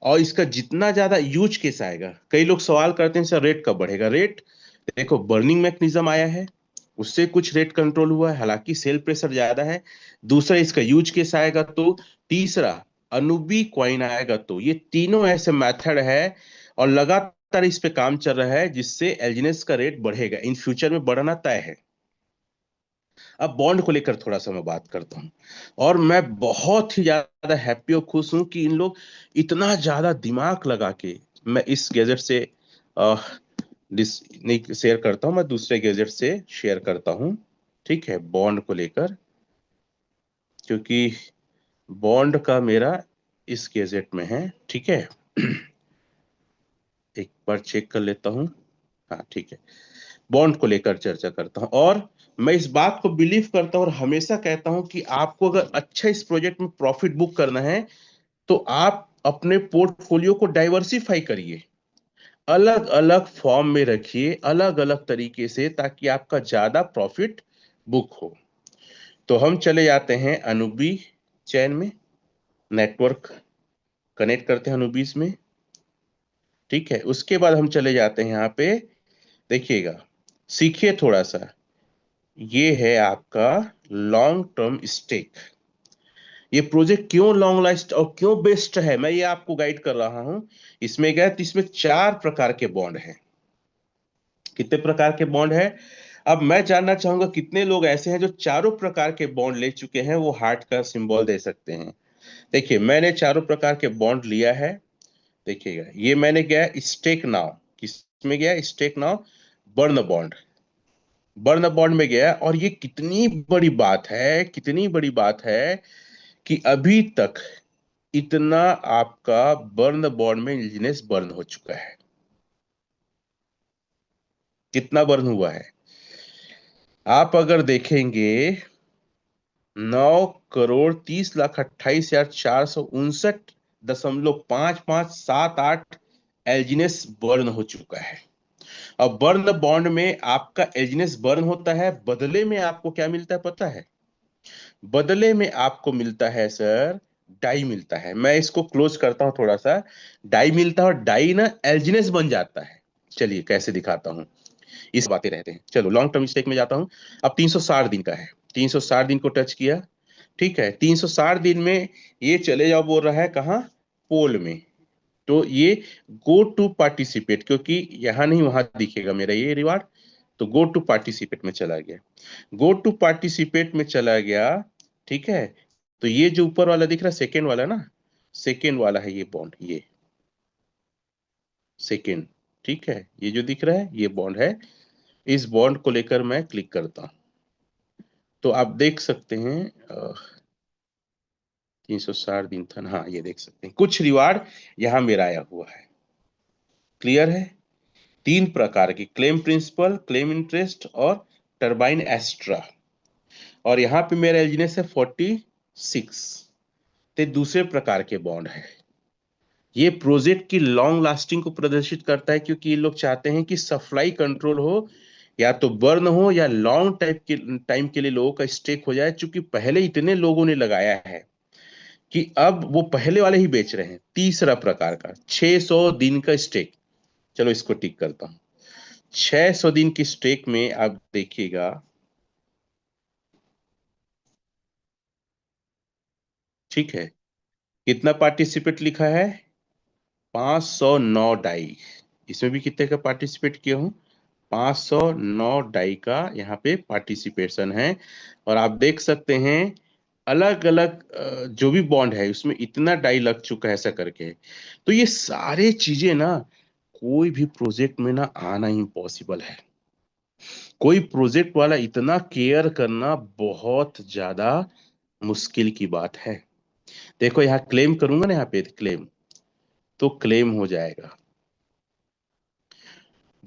[SPEAKER 1] और इसका जितना ज्यादा यूज केस आएगा। कई लोग सवाल करते हैं सर रेट कब बढ़ेगा। रेट देखो, बर्निंग मैकेनिज्म आया है, उससे कुछ रेट कंट्रोल हुआ है, हालांकि सेल प्रेशर ज्यादा है। दूसरा इसका यूज केस आएगा तो, तीसरा अनुबी क्वाइन आएगा तो, ये तीनों ऐसे मेथड है और लगातार इस पे काम चल रहा है जिससे एलजीनेस का रेट बढ़ेगा, इन फ्यूचर में बढ़ना तय है। अब बॉन्ड को लेकर थोड़ा सा मैं बात करता हूँ, और मैं बहुत ही ज्यादा हैप्पी और खुश हूं कि इन लोग इतना ज्यादा दिमाग लगा के, मैं इस गैजेट से नहीं शेयर करता हूं, मैं दूसरे गैजेट से शेयर करता हूं। ठीक है, बॉन्ड को लेकर, क्योंकि बॉन्ड का मेरा इस गैजेट में है। ठीक है, एक बार चेक कर लेता हूं। हाँ ठीक है, बॉन्ड को लेकर चर्चा करता हूं। और मैं इस बात को बिलीव करता हूं और हमेशा कहता हूं कि आपको अगर अच्छा इस प्रोजेक्ट में प्रॉफिट बुक करना है तो आप अपने पोर्टफोलियो को डाइवर्सिफाई करिए, अलग अलग फॉर्म में रखिए, अलग अलग तरीके से, ताकि आपका ज्यादा प्रॉफिट बुक हो। तो हम चले जाते हैं अनुबी चैन में, नेटवर्क कनेक्ट करते हैं अनुबीस में। ठीक है, उसके बाद हम चले जाते हैं यहाँ पे, देखिएगा, सीखिए थोड़ा सा। ये है आपका लॉन्ग टर्म स्टेक। ये प्रोजेक्ट क्यों लॉन्ग लास्ट और क्यों बेस्ट है, मैं ये आपको गाइड कर रहा हूं। इसमें क्या है, तो इसमें चार प्रकार के बॉन्ड हैं। कितने प्रकार के बॉन्ड है, अब मैं जानना चाहूंगा कितने लोग ऐसे हैं जो चारों प्रकार के बॉन्ड ले चुके हैं, वो हार्ट का सिंबल दे सकते हैं। देखिए, मैंने चारों प्रकार के बॉन्ड लिया है। देखिएगा, ये मैंने गया स्टेक नाउ, किसमें गया, stake now, burn bond, burn bond में गया। और ये कितनी बड़ी बात है, कितनी बड़ी बात है कि अभी तक इतना आपका बर्न बॉन्ड में इंजीनियस बर्न हो चुका है। कितना बर्न हुआ है, आप अगर देखेंगे, 9,30,28,459.5578 एल्जिनेस बर्न हो चुका है। अब बर्न बॉन्ड में आपका एल्जिनेस बर्न होता है, बदले में आपको क्या मिलता है पता है, बदले में आपको मिलता है सर, डाई मिलता है। मैं इसको क्लोज करता हूं थोड़ा सा, डाई मिलता है और डाई ना एल्जिनेस बन जाता है। चलिए कैसे दिखाता हूं, इस बातें रहते हैं। चलो लॉन्ग टर्म स्टेक में जाता हूं। अब 360 दिन का है, 360 दिन को टच किया। ठीक है, 360 दिन में ये चले जाओ, बोल रहा है कहाँ, पोल में। तो ये गो टू पार्टिसिपेट, क्योंकि यहां नहीं वहां दिखेगा मेरा ये रिवार्ड, तो गो टू पार्टिसिपेट में चला गया, गो टू पार्टिसिपेट में चला गया। ठीक है, तो ये जो ऊपर वाला दिख रहा है सेकेंड वाला ना, सेकेंड वाला है ये बॉन्ड, ये सेकेंड, ठीक है, ये जो दिख रहा है ये बॉन्ड है। इस बॉन्ड को लेकर मैं क्लिक करता हूं तो आप देख सकते हैं 360 दिन था ना, हाँ ये देख सकते हैं कुछ रिवार्ड यहाँ मेरा आया हुआ है। क्लियर है? 3 प्रकार की, क्लेम प्रिंसिपल, क्लेम इंटरेस्ट और टर्बाइन एक्स्ट्रा। और यहाँ पे मेरा एलजीनेस है 46। ते दूसरे प्रकार के बॉन्ड है। ये प्रोजेक्ट की लॉन्ग लास्टिंग को प्रदर्शित करता है, क्योंकि ये लोग चाहते हैं कि सप्लाई कंट्रोल हो, या तो बर्न हो, या लॉन्ग टाइम के लिए लोगों का स्टेक हो जाए। चूंकि पहले इतने लोगों ने लगाया है कि अब वो पहले वाले ही बेच रहे हैं। तीसरा प्रकार का 600 दिन का स्टेक, चलो इसको टिक करता हूं। 600 दिन की स्टेक में आप देखिएगा, ठीक है, कितना पार्टिसिपेट लिखा है? 509 डाई। इसमें भी कितने का पार्टिसिपेट किया हूं? 509 डाई का यहाँ पे पार्टिसिपेशन है। और आप देख सकते हैं अलग अलग जो भी बॉन्ड है उसमें इतना डाई लग चुका है ऐसा करके। तो ये सारे चीजें ना कोई भी प्रोजेक्ट में ना आना इम्पॉसिबल है। कोई प्रोजेक्ट वाला इतना केयर करना बहुत ज्यादा मुश्किल की बात है। देखो यहाँ क्लेम करूंगा ना, यहाँ पे क्लेम, तो क्लेम हो जाएगा।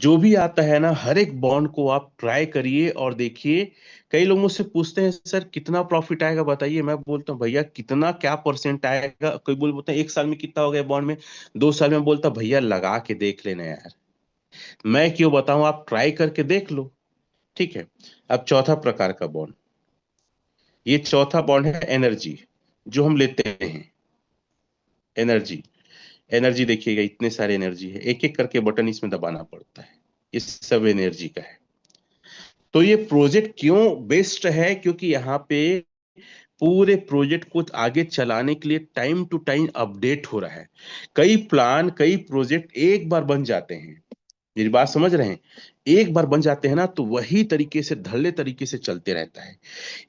[SPEAKER 1] जो भी आता है ना हर एक बॉन्ड को आप ट्राई करिए और देखिए। कई लोग मुझसे पूछते हैं सर कितना प्रॉफिट आएगा बताइए। मैं बोलता हूँ भैया कितना क्या परसेंट आएगा। कोई बोलते हैं 1 साल में कितना हो गया बॉन्ड में, 2 साल में। बोलता भैया लगा के देख लेना यार, मैं क्यों बताऊं, आप ट्राई करके देख लो। ठीक है। अब चौथा प्रकार का बॉन्ड, ये चौथा बॉन्ड है एनर्जी, जो हम लेते हैं। एनर्जी, एनर्जी देखिएगा इतने सारे एनर्जी है, एक एक करके बटन इसमें दबाना पड़ता है। ये सब एनर्जी का है। तो ये प्रोजेक्ट क्यों बेस्ट है? क्योंकि यहाँ पे पूरे प्रोजेक्ट को आगे चलाने के लिए टाइम टू टाइम अपडेट हो रहा है। कई प्लान, कई प्रोजेक्ट एक बार बन जाते हैं, मेरी बात समझ रहे हैं? एक बार बन जाते हैं ना तो वही तरीके से धड़ल्ले तरीके से चलते रहता है।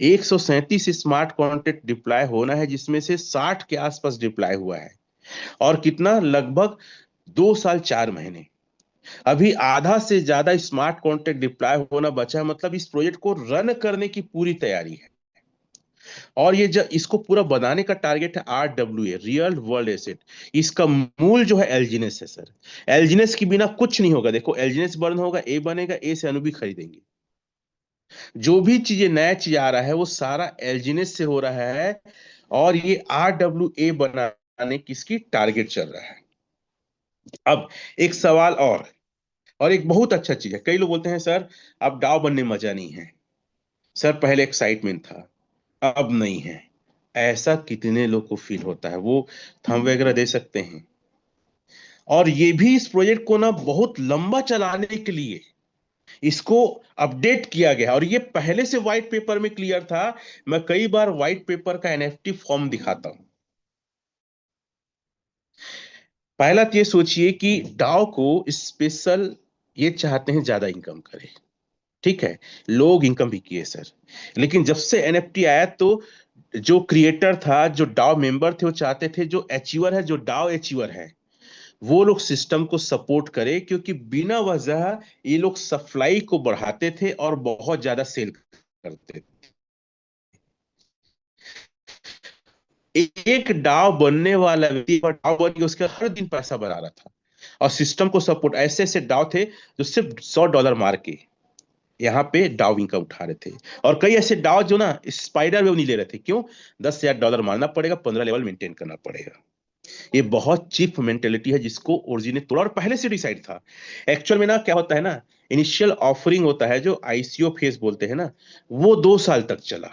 [SPEAKER 1] 137 स्मार्ट कॉन्ट्रैक्ट डिप्लॉय होना है, जिसमें से 60 के आसपास डिप्लॉय हुआ है। और कितना, लगभग 2 साल 4 महीने। अभी आधा से ज्यादा स्मार्ट कॉन्ट्रैक्ट डिप्लॉय होना बचा है, मतलब इस प्रोजेक्ट को रन करने की पूरी तैयारी है। और ये जब इसको पूरा बनाने का टारगेट है RWA, रियल वर्ल्ड एसेट। इसका मूल जो है एलजीनेस है सर। एलजीनेस के बिना कुछ नहीं होगा। देखो एलजीनेस बर्न होगा, ए बनेगा, ए से अनु भी खरीदेंगे। जो भी चीजें नया चीज आ रहा है वो सारा एलजीनेस से हो रहा है। और ये RWA बनाने किसकी टारगेट चल रहा है। अब एक सवाल और एक बहुत अच्छा चीज है। कई लोग बोलते हैं सर अब डाव बनने में मजा नहीं है, सर पहले एक्साइटमेंट था अब नहीं है। ऐसा कितने लोग को फील होता है? वो थंब वगैरह दे सकते हैं। और ये भी इस प्रोजेक्ट को ना बहुत लंबा चलाने के लिए इसको अपडेट किया गया। और ये पहले से व्हाइट पेपर में क्लियर था। मैं कई बार व्हाइट पेपर का एनएफटी फॉर्म दिखाता हूं। पहला तो ये सोचिए कि डाओ को स्पेशल, ये चाहते हैं ज्यादा इनकम करे, ठीक है। लोग इनकम भी किए सर, लेकिन जब से एनएफटी आया तो जो क्रिएटर था, जो डाओ मेंबर थे, वो चाहते थे जो अचीवर है, जो डाओ अचीवर है, वो लोग सिस्टम को सपोर्ट करे। क्योंकि बिना वजह ये लोग सप्लाई को बढ़ाते थे और बहुत ज्यादा सेल करते थे। एक डाव बनने वाला व्यक्ति डाव बन के उसका हर दिन पैसा बना रहा था। और सिस्टम को सपोर्ट, ऐसे ऐसे डाव थे जो सिर्फ $100 मार के यहाँ पे डाव इनकम उठा रहे थे। और कई ऐसे डाव जो ना स्पाइडर वेव नहीं ले रहे थे। क्यों? $10,000 मारना पड़ेगा, 15 लेवल मेंटेन करना पड़ेगा। ये बहुत चीप मेंटेलिटी है जिसको ओरिजिन ने तोड़ा और पहले से डिसाइड था। एक्चुअल में ना क्या होता है ना, इनिशियल ऑफरिंग होता है जो आईसीओ फेज बोलते हैं ना, वो 2 साल तक चला।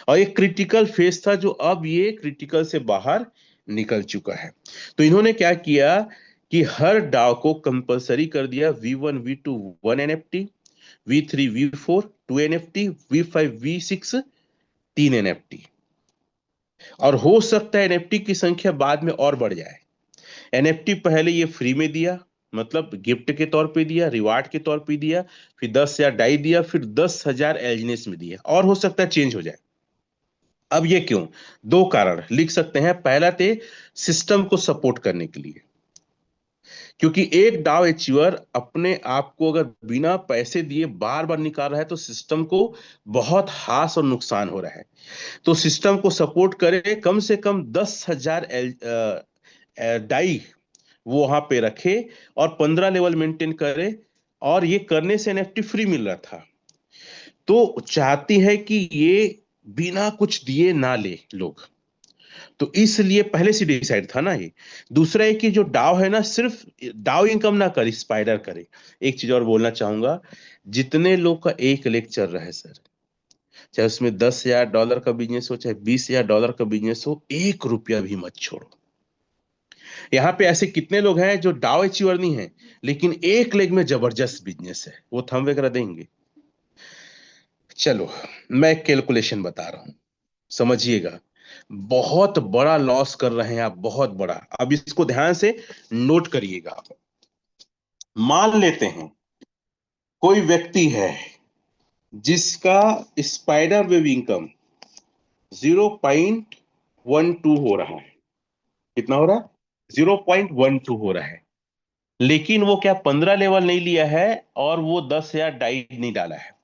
[SPEAKER 1] और एक क्रिटिकल फेज था जो अब ये क्रिटिकल से बाहर निकल चुका है। तो इन्होंने क्या किया कि हर डाव को कंपलसरी कर दिया। V1 V2 1 NFT, V3 V4 2 NFT, V5 V6 3 NFT. और हो सकता है एनएफटी की संख्या बाद में और बढ़ जाए। एनएफटी पहले ये फ्री में दिया, मतलब गिफ्ट के तौर पे दिया, रिवार्ड के तौर पे दिया, फिर 10,000 डाई दिया, फिर 10,000 एलजीनेस में दिया, और हो सकता है चेंज हो जाए। अब ये क्यों? 2 कारण लिख सकते हैं। पहला थे सिस्टम को सपोर्ट करने के लिए, क्योंकि एक डाउ अचीवर अपने आप को अगर बिना पैसे दिए बार बार निकाल रहा है तो सिस्टम को बहुत हास और नुकसान हो रहा है। तो सिस्टम को सपोर्ट करे, कम से कम 10,000 डाई वो वहां पे रखे और 15 लेवल मेंटेन करे। और ये करने से एनएफटी फ्री मिल रहा था। तो चाहती है कि ये बिना कुछ दिए ना ले लोग। तो इसलिए पहले से डिसाइड था ना ये। दूसरा है कि जो डाव है ना, सिर्फ डाव इनकम ना करे, स्पाइडर करे। एक चीज और बोलना चाहूंगा, जितने लोग का एक लेग चल रहा है सर, चाहे उसमें $10,000 का बिजनेस हो, चाहे $20,000 का बिजनेस हो, 1 रुपया भी मत छोड़ो। यहाँ पे ऐसे कितने लोग हैं जो डाव अचीवर नहीं है, लेकिन एक लेग में जबरदस्त बिजनेस है, वो थंब वगैरह देंगे। चलो, मैं कैलकुलेशन बता रहा हूं, समझिएगा। बहुत बड़ा लॉस कर रहे हैं आप, बहुत बड़ा। अब इसको ध्यान से नोट करिएगा आप। मान लेते हैं कोई व्यक्ति है जिसका स्पाइडर वेव इनकम 0.12 हो रहा है। कितना हो रहा है? 0.12 हो रहा है। लेकिन वो क्या 15 लेवल नहीं लिया है और वो 10,000 डाई नहीं डाला है।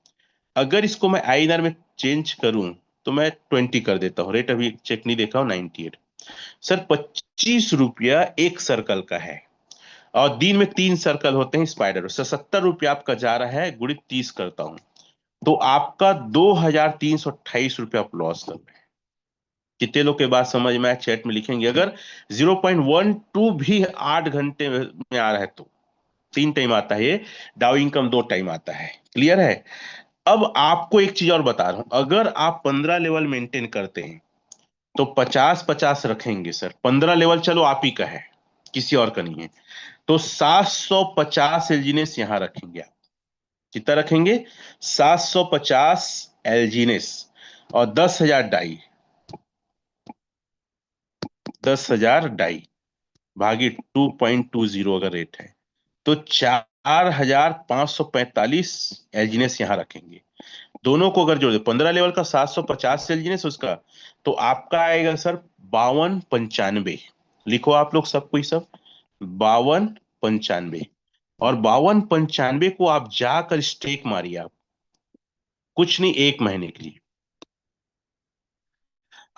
[SPEAKER 1] अगर इसको मैं आईएनआर में चेंज करूं तो मैं 20 कर देता हूं। रेट अभी चेक नहीं देखा हूं, 98। सर 25 रुपया एक सर्कल का है, और दिन में 3 सर्कल होते हैं स्पाइडर। 70 रुपया आपका जा रहा है, गुणित 30 करता हूं तो आपका 2,328 रुपया आप लॉस कर रहे हैं। कितने लोग के बात समझ में आया चैट में लिखेंगे। अगर 0.12 भी 8 घंटे में आ रहा है तो 3 टाइम आता है ये, डाउ इनकम 2 टाइम आता है। क्लियर है? अब आपको एक चीज और बता रहा हूं, अगर आप 15 लेवल मेंटेन करते हैं तो 50-50 रखेंगे सर। 15 लेवल चलो आप ही का है, किसी और का नहीं है। तो 750 एलजीनेस यहां रखेंगे आप। कितना रखेंगे? 750 एलजीनेस। और 10,000 डाई, 10,000 डाई भागी 2.20 अगर रेट है तो 4,545 एलजीनेस यहां रखेंगे। दोनों को अगर जोड़ दे, 15 लेवल का 750 एलजीनेस उसका, तो आपका आएगा सर 5295। लिखो आप लोग सब कोई सब, 5295। और 5295 को आप जाकर स्टेक मारिए आप, कुछ नहीं, 1 महीने के लिए।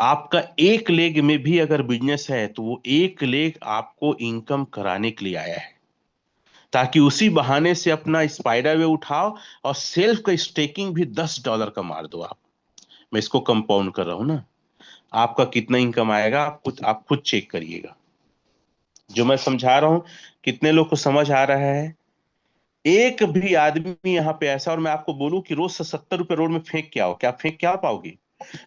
[SPEAKER 1] आपका एक लेग में भी अगर बिजनेस है तो वो एक लेग आपको इनकम कराने के लिए आया है, ताकि उसी बहाने से अपना स्पाइडर वे उठाओ और सेल्फ का स्टेकिंग भी $10 का मार दो आप। मैं इसको कंपाउंड कर रहा हूं ना। आपका कितना इनकम आएगा आप खुद चेक करिएगा। जो मैं समझा रहा हूं, कितने लोग को समझ आ रहा है? एक भी आदमी यहाँ पे ऐसा, और मैं आपको बोलूं कि रोज 70 रुपए रोड में फेंक के आओ, क्या फेंक के आ पाओगे?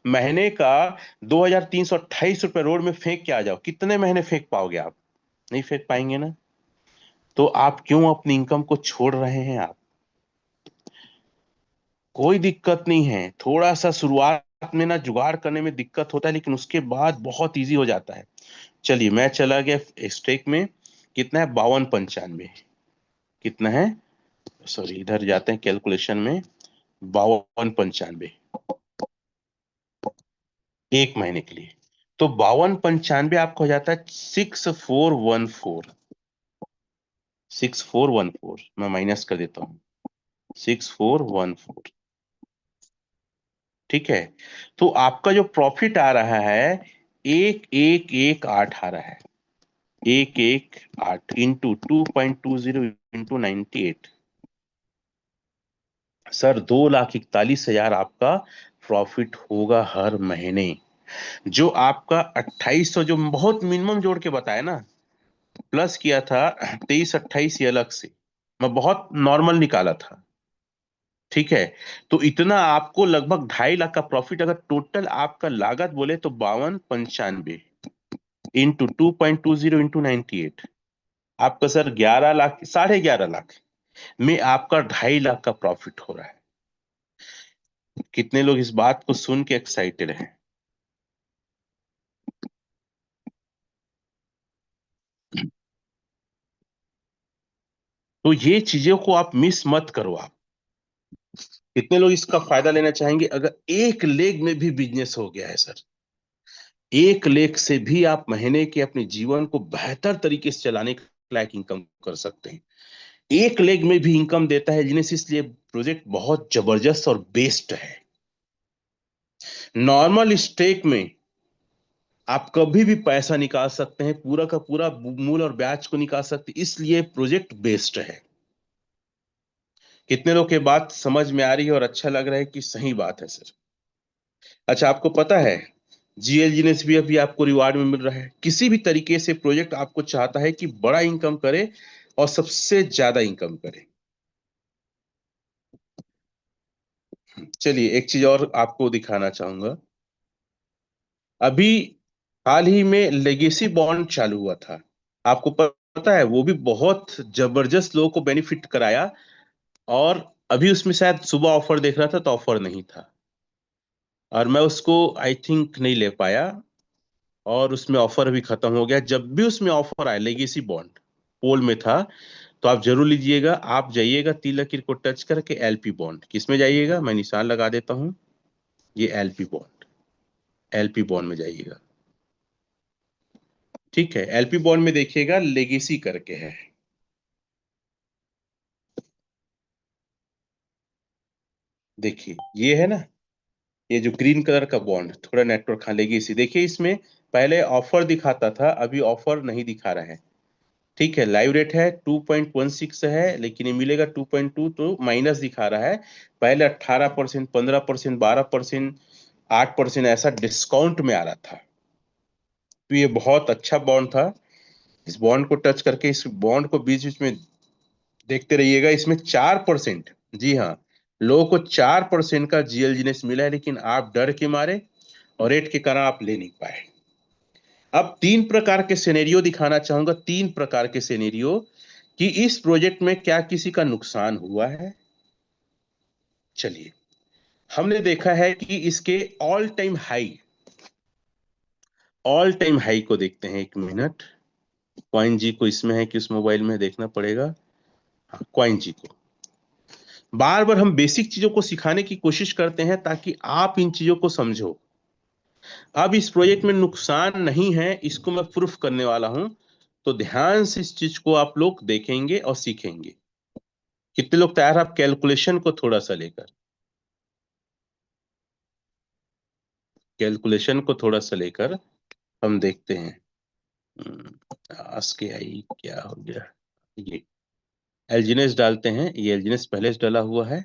[SPEAKER 1] महीने का 2,328 रुपए रोड में फेंक के आ जाओ, कितने महीने फेंक पाओगे आप? नहीं फेंक पाएंगे ना। तो आप क्यों अपनी इनकम को छोड़ रहे हैं आप? कोई दिक्कत नहीं है, थोड़ा सा शुरुआत में ना जुगाड़ करने में दिक्कत होता है, लेकिन उसके बाद बहुत इजी हो जाता है। चलिए, मैं चला गया स्टेक में। कितना है? 5295। कितना है? सॉरी, इधर जाते हैं कैलकुलेशन में। 5295 1 महीने के लिए। तो 5295 आपका हो जाता है 6414। 6414 मैं माइनस कर देता हूँ, 6414। ठीक है? तो आपका जो प्रॉफिट आ रहा है, 1118 आ रहा है। 118 इंटू 2.20 इंटू 98। सर 2,41,000 आपका प्रॉफिट होगा हर महीने। जो आपका 2,800 जो बहुत मिनिमम जोड़ के बताया ना, प्लस किया था 23-28 ये अलग से, मैं बहुत नॉर्मल निकाला था। ठीक है? तो इतना आपको लगभग 2.5 लाख का प्रॉफिट, अगर टोटल आपका लागत बोले तो 5295 इंटू 2.20 इंटू 98, आपका सर 11 लाख, 11.5 लाख में आपका 2.5 लाख का प्रॉफिट हो रहा है। कितने लोग इस बात को सुन के एक्साइटेड हैं? तो ये चीजों को आप मिस मत करो आप। कितने लोग इसका फायदा लेना चाहेंगे? अगर एक लेग में भी बिजनेस हो गया है सर, एक लेग से भी आप महीने के अपने जीवन को बेहतर तरीके से चलाने लाख इनकम कर सकते हैं। एक लेग में भी इनकम देता है जिन्हें, इसलिए प्रोजेक्ट बहुत जबरदस्त और बेस्ट है। नॉर्मल स्टेक में आप कभी भी पैसा निकाल सकते हैं, पूरा का पूरा मूल और ब्याज को निकाल सकते हैं, इसलिए प्रोजेक्ट बेस्ट है। कितने लोग के बात समझ में आ रही है और अच्छा लग रहा है कि सही बात है सर? अच्छा, आपको पता है जीएलजीएनएस भी अभी आपको रिवार्ड में मिल रहा है। किसी भी तरीके से प्रोजेक्ट आपको चाहता है कि बड़ा इनकम करे और सबसे ज्यादा इनकम करे। चलिए एक चीज और आपको दिखाना चाहूंगा। अभी हाल ही में लेगेसी बॉन्ड चालू हुआ था, आपको पता है? वो भी बहुत जबरदस्त लोगों को बेनिफिट कराया। और अभी उसमें शायद सुबह ऑफर देख रहा था तो ऑफर नहीं था, और मैं उसको आई थिंक नहीं ले पाया, और उसमें ऑफर भी खत्म हो गया। जब भी उसमें ऑफर आए, लेगेसी बॉन्ड पोल में था, तो आप जरूर लीजिएगा। आप जाइएगा तीन लकीर को टच करके एलपी बॉन्ड, किसमें जाइएगा, मैं निशान लगा देता हूं, ये एलपी बॉन्ड, एलपी बॉन्ड में जाइएगा। ठीक है, एलपी बॉन्ड में देखिएगा लेगेसी करके है। देखिए ये है ना, ये जो ग्रीन कलर का बॉन्ड, थोड़ा नेटवर्क, हाँ लेगेसी। देखिए इसमें पहले ऑफर दिखाता था, अभी ऑफर नहीं दिखा रहा है। ठीक है, लाइव रेट है 2.16 है, लेकिन ये मिलेगा 2.2, तो माइनस दिखा रहा है। पहले 18%, 15%, 12%, 8% ऐसा डिस्काउंट में आ रहा था। तो ये बहुत अच्छा बॉन्ड था। इस बॉन्ड को टच करके, इस बॉन्ड को बीच बीच में देखते रहिएगा। इसमें 4%, जी हाँ, लोगों को 4% का जीएलजीनेस मिला है, लेकिन आप डर के मारे और रेट के कारण आप ले नहीं पाए। अब तीन प्रकार के सिनेरियो दिखाना चाहूंगा, तीन प्रकार के सिनेरियो, कि इस प्रोजेक्ट में क्या किसी का नुकसान हुआ है। चलिए, हमने देखा है कि इसके ऑल टाइम हाई को देखते हैं। एक मिनट, क्वाइन जी को इसमें है कि उस मोबाइल में देखना पड़ेगा। हाँ, क्वाइन जी को बार बार हम बेसिक चीजों को सिखाने की कोशिश करते हैं ताकि आप इन चीजों को समझो। अब इस प्रोजेक्ट में नुकसान नहीं है, इसको मैं प्रूफ करने वाला हूं, तो ध्यान से इस चीज को आप लोग देखेंगे और सीखेंगे। कितने लोग तैयार हैं आप कैलकुलेशन को थोड़ा सा लेकर, कैलकुलेशन को थोड़ा सा लेकर हम देखते हैं। आस्के आई क्या हो गया, ये एलजीनेस डालते हैं। ये एलजीनेस पहले से डाला हुआ है,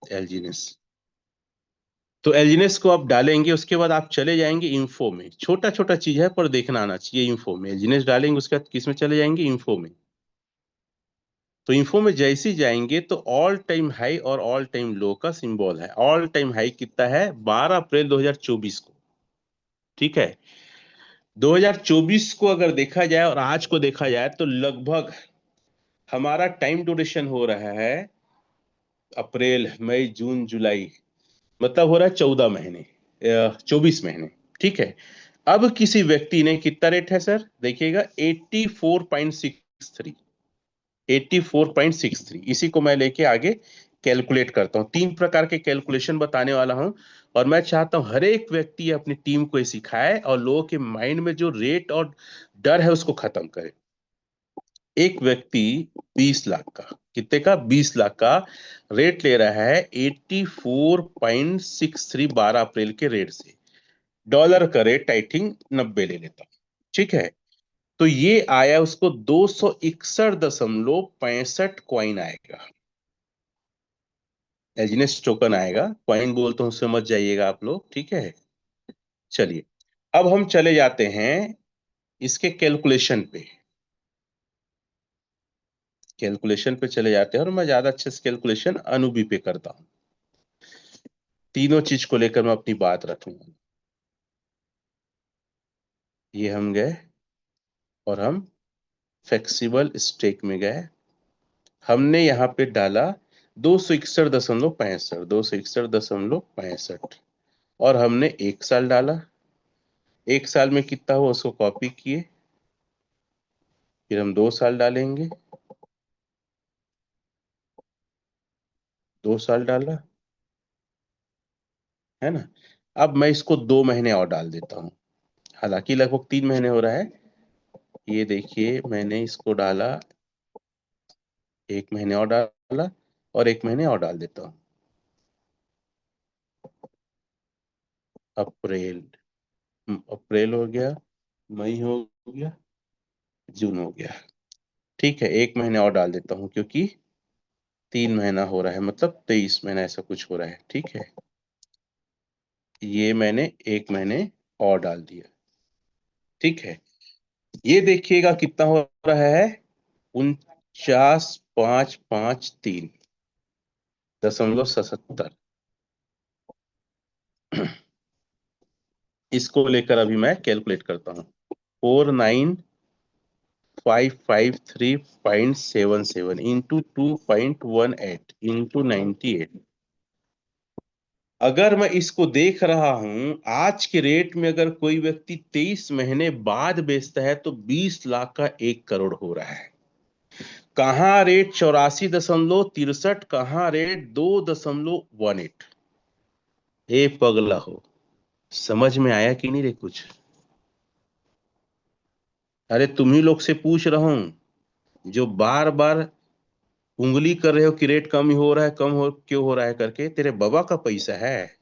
[SPEAKER 1] एलजीनेस। तो एलजीनेस को आप डालेंगे, उसके बाद आप चले जाएंगे इंफो में। छोटा छोटा चीज है पर देखना आना चाहिए। इंफो में एलजीनेस डालेंगे, उसके बाद किस में चले जाएंगे, इंफो में। तो इंफो में जैसे ही जाएंगे तो ऑल टाइम हाई और ऑल टाइम लो का सिंबल है। ऑल टाइम हाई कितना है, 12 अप्रैल 2024 को। ठीक है, 2024 को अगर देखा जाए और आज को देखा जाए तो लगभग हमारा टाइम ड्यूरेशन हो रहा है अप्रैल मई जून जुलाई, मतलब हो रहा है 14 महीने, 24 महीने। ठीक है, अब किसी व्यक्ति ने, कितना रेट है सर, देखिएगा 84.63, 84.63, इसी को मैं लेके आगे कैलकुलेट करता हूं। तीन प्रकार के कैलकुलेशन बताने वाला हूं, और मैं चाहता हूं हर एक व्यक्ति अपनी टीम को ये सिखाए और लोगों के माइंड में जो रेट और डर है उसको खत्म करे। एक व्यक्ति 20 लाख का, कितने का, 20 लाख का रेट ले रहा है 84.63, 12 अप्रैल के रेट से। डॉलर का रेट आई थिंक 90 ले लेता हूं। ठीक है, तो ये आया उसको 261.65 क्वाइन आएगा, एजनेस टोकन आएगा। क्वाइन बोलते हैं, समझ जाइएगा आप लोग। ठीक है, चलिए अब हम चले जाते हैं इसके कैलकुलेशन पे, कैलकुलेशन पे चले जाते हैं, और मैं ज्यादा अच्छे से कैलकुलेशन अनुभवी पे करता हूं। तीनों चीज को लेकर मैं अपनी बात रखूंगा। ये हम गए और हम फ्लेक्सिबल स्टेक में गए, हमने यहाँ पे डाला 261.65, 261.65, और हमने एक साल डाला। एक साल में कितना हुआ उसको कॉपी किए, फिर हम 2 साल डालेंगे, 2 साल डाला, है ना। अब मैं इसको 2 महीने और डाल देता हूँ, हालांकि लगभग 3 महीने हो रहा है। ये देखिए मैंने इसको डाला, 1 महीने और डाला, और 1 महीने और डाल देता हूँ। अप्रैल, अप्रैल हो गया, मई हो गया, जून हो गया। ठीक है, 1 महीने और डाल देता हूँ, क्योंकि 3 महीना हो रहा है, मतलब 23 महीना ऐसा कुछ हो रहा है। ठीक है, ये मैंने 1 महीने और डाल दिया। ठीक है, ये देखिएगा कितना हो रहा है, 49,553.77। इसको लेकर अभी मैं कैलकुलेट करता हूँ। 49,553.77 इंटू 2.18 इंटू 98। अगर मैं इसको देख रहा हूं आज के रेट में, अगर कोई व्यक्ति 23 महीने बाद बेचता है तो 20 लाख का 1 करोड़ हो रहा है। कहाँ रेट 84.63, कहाँ रेट 2.18। ए पगला हो, समझ में आया कि नहीं रे कुछ? अरे तुम ही लोग से पूछ रहा हूं, जो बार बार उंगली कर रहे हो कि रेट कम ही हो रहा है, कम हो क्यों हो रहा है करके। तेरे बाबा का पैसा है,